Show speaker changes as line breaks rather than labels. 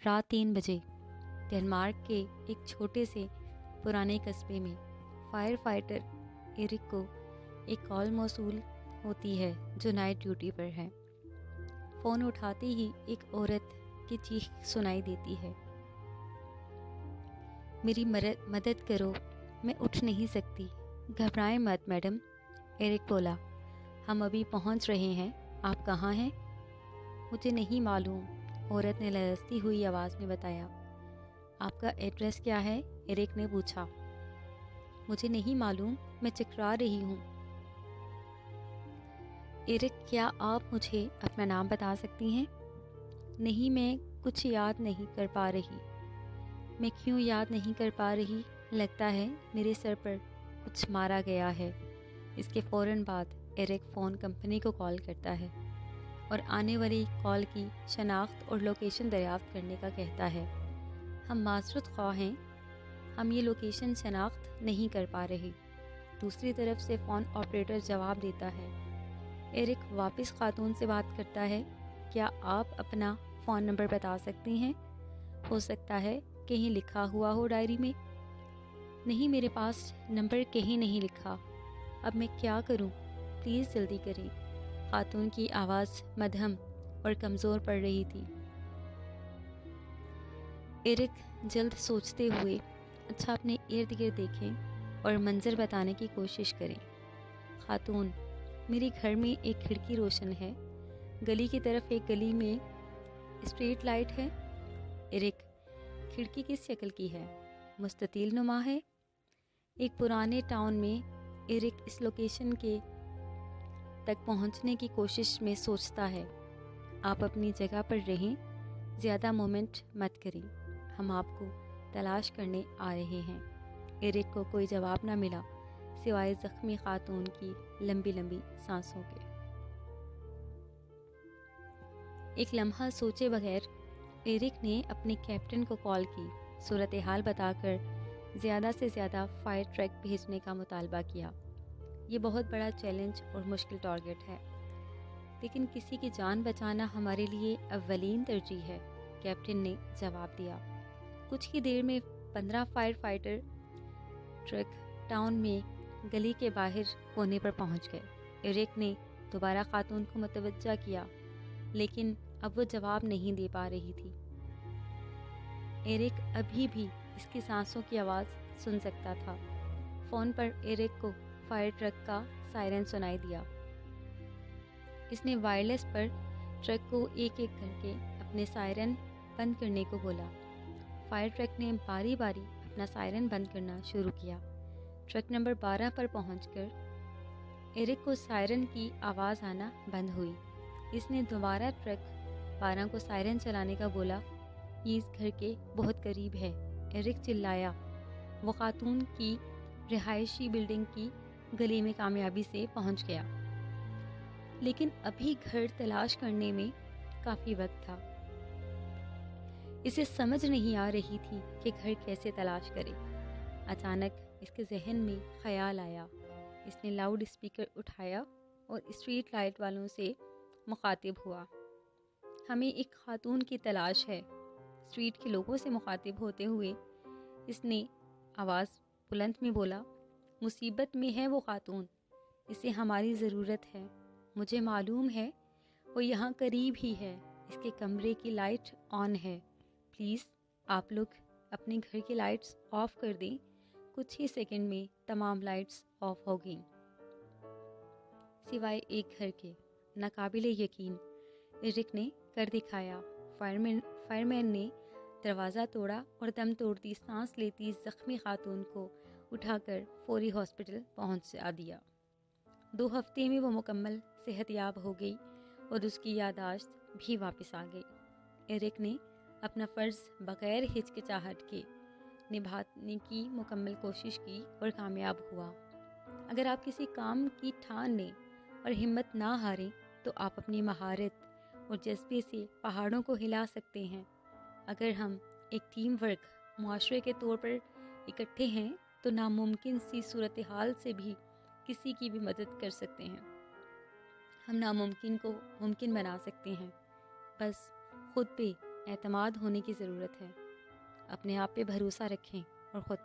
رات 3 بجے ڈنمارک کے ایک چھوٹے سے پرانے قصبے میں فائر فائٹر ایرک کو ایک کال موصول ہوتی ہے جو نائٹ ڈیوٹی پر ہے۔ فون اٹھاتے ہی ایک عورت کی چیخ سنائی دیتی ہے، میری مدد کرو، میں اٹھ نہیں سکتی۔ گھبرائیں مت میڈم، ایرک بولا، ہم ابھی پہنچ رہے ہیں، آپ کہاں ہیں؟ مجھے نہیں معلوم، عورت نے لرزتی ہوئی آواز میں بتایا۔ آپ کا ایڈریس کیا ہے؟ ایرک نے پوچھا۔ مجھے نہیں معلوم، میں چکرا رہی ہوں۔ ایرک، کیا آپ مجھے اپنا نام بتا سکتی ہیں؟ نہیں، میں کچھ یاد نہیں کر پا رہی۔ میں کیوں یاد نہیں کر پا رہی؟ لگتا ہے میرے سر پر کچھ مارا گیا ہے۔ اس کے فوراً بعد ایرک فون کمپنی کو کال کرتا ہے اور آنے والی کال کی شناخت اور لوکیشن دریافت کرنے کا کہتا ہے۔ ہم معذرت خواہ ہیں، ہم یہ لوکیشن شناخت نہیں کر پا رہے۔ دوسری طرف سے فون آپریٹر جواب دیتا ہے۔ ایرک واپس خاتون سے بات کرتا ہے، کیا آپ اپنا فون نمبر بتا سکتی ہیں؟ ہو سکتا ہے کہیں لکھا ہوا ہو ڈائری میں۔ نہیں، میرے پاس نمبر کہیں نہیں لکھا۔ اب میں کیا کروں؟ پلیز جلدی کریں۔ خاتون کی آواز مدھم اور کمزور پڑ رہی تھی۔ ایرک جلد سوچتے ہوئے، اچھا اپنے ارد گرد دیکھیں اور منظر بتانے کی کوشش کریں۔ خاتون، میرے گھر میں ایک کھڑکی روشن ہے، گلی کی طرف ایک گلی میں اسٹریٹ لائٹ ہے۔ ایرک، کھڑکی کس شکل کی ہے؟ مستطیل نما ہے؟ ایک پرانے ٹاؤن میں ایرک اس لوکیشن کے تک پہنچنے کی کوشش میں سوچتا ہے۔ آپ اپنی جگہ پر رہیں، زیادہ مومنٹ مت کریں، ہم آپ کو تلاش کرنے آ رہے ہیں۔ ایرک کو کوئی جواب نہ ملا سوائے زخمی خاتون کی لمبی لمبی سانسوں کے۔ ایک لمحہ سوچے بغیر ایرک نے اپنے کیپٹن کو کال کی، صورتحال بتا کر زیادہ سے زیادہ فائر ٹرک بھیجنے کا مطالبہ کیا۔ یہ بہت بڑا چیلنج اور مشکل ٹارگٹ ہے، لیکن کسی کی جان بچانا ہمارے لیے اولین ترجیح ہے، کیپٹن نے جواب دیا۔ کچھ ہی دیر میں 15 فائر فائٹر ٹرک ٹاؤن میں گلی کے باہر کونے پر پہنچ گئے۔ ایرک نے دوبارہ خاتون کو متوجہ کیا، لیکن اب وہ جواب نہیں دے پا رہی تھی۔ ایرک ابھی بھی اس کی سانسوں کی آواز سن سکتا تھا۔ فون پر ایرک کو فائر ٹرک کا سائرن سنائی دیا۔ اس نے وائرلیس پر ٹرک کو ایک ایک کر کے اپنے سائرن بند کرنے کو بولا۔ فائر ٹرک نے باری باری اپنا سائرن بند کرنا شروع کیا۔ ٹرک نمبر 12 پر پہنچ کر ایرک کو سائرن کی آواز آنا بند ہوئی۔ اس نے دوبارہ ٹرک 12 کو سائرن چلانے کا بولا، یہ اس گھر کے بہت قریب ہے، ایرک چلایا۔ وہ خاتون کی رہائشی بلڈنگ کی گلی میں کامیابی سے پہنچ گیا، لیکن ابھی گھر تلاش کرنے میں کافی وقت تھا۔ اسے سمجھ نہیں آ رہی تھی کہ گھر کیسے تلاش کرے۔ اچانک اس کے ذہن میں خیال آیا۔ اس نے لاؤڈ اسپیکر اٹھایا اور اسٹریٹ لائٹ والوں سے مخاطب ہوا، ہمیں ایک خاتون کی تلاش ہے۔ اسٹریٹ کے لوگوں سے مخاطب ہوتے ہوئے اس نے آواز بلند میں بولا، مصیبت میں ہے وہ خاتون، اسے ہماری ضرورت ہے، مجھے معلوم ہے وہ یہاں قریب ہی ہے، اس کے کمرے کی لائٹ آن ہے، پلیز آپ لوگ اپنے گھر کی لائٹس آف کر دیں۔ کچھ ہی سیکنڈ میں تمام لائٹس آف ہو گئیں سوائے ایک گھر کے۔ ناقابل یقین ایرک نے کر دکھایا۔ فائر مین نے دروازہ توڑا اور دم توڑتی سانس لیتی زخمی خاتون کو اٹھا کر فوری ہاسپٹل پہنچا دیا۔ 2 ہفتے میں وہ مکمل صحت یاب ہو گئی اور اس کی یادداشت بھی واپس آ گئی۔ ایرک نے اپنا فرض بغیر ہچکچاہٹ کے نبھانے کی مکمل کوشش کی اور کامیاب ہوا۔ اگر آپ کسی کام کی ٹھان لیں اور ہمت نہ ہاریں تو آپ اپنی مہارت اور جذبے سے پہاڑوں کو ہلا سکتے ہیں۔ اگر ہم ایک ٹیم ورک معاشرے کے طور پر اکٹھے ہیں تو ناممکن سی صورتحال سے بھی کسی کی بھی مدد کر سکتے ہیں۔ ہم ناممکن کو ممکن بنا سکتے ہیں، بس خود پہ اعتماد ہونے کی ضرورت ہے۔ اپنے آپ پہ بھروسہ رکھیں اور خود